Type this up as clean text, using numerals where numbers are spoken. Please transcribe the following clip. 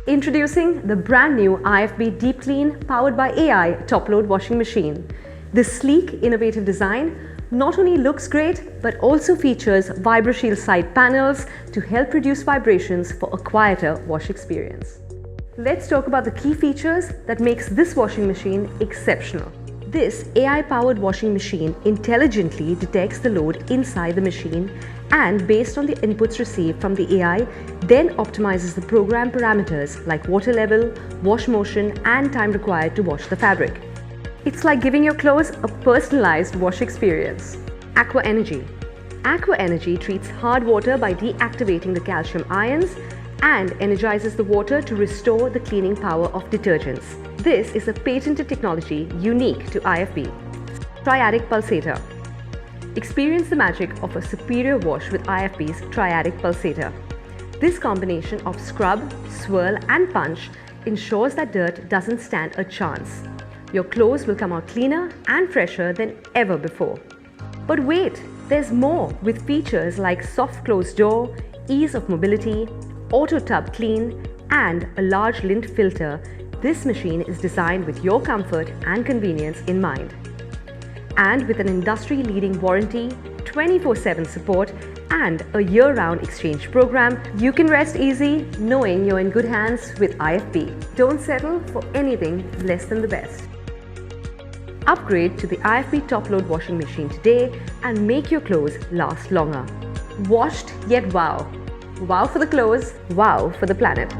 Introducing the brand new IFB Deep Clean powered by AI top-load washing machine. This sleek, innovative design not only looks great but also features VibraShield side panels to help reduce vibrations for a quieter wash experience. Let's talk about the key features that makes this washing machine exceptional. This AI-powered washing machine intelligently detects the load inside the machine and, based on the inputs received from the AI, then optimizes the program parameters like water level, wash motion and time required to wash the fabric. It's like giving your clothes a personalized wash experience. Aqua Energy. Aqua Energy treats hard water by deactivating the calcium ions and energizes the water to restore the cleaning power of detergents. This is a patented technology unique to IFB. Triadic Pulsator. Experience the magic of a superior wash with IFB's Triadic Pulsator. This combination of scrub, swirl and punch ensures that dirt doesn't stand a chance. Your clothes will come out cleaner and fresher than ever before. But wait, there's more with features like soft close door, ease of mobility, auto tub clean and a large lint filter. This machine is designed with your comfort and convenience in mind. And with an industry-leading warranty, 24/7 support and a year-round exchange program, you can rest easy knowing you're in good hands with IFB. Don't settle for anything less than the best. Upgrade to the IFB top-load washing machine today and make your clothes last longer. Washed yet wow. Wow for the clothes, wow for the planet.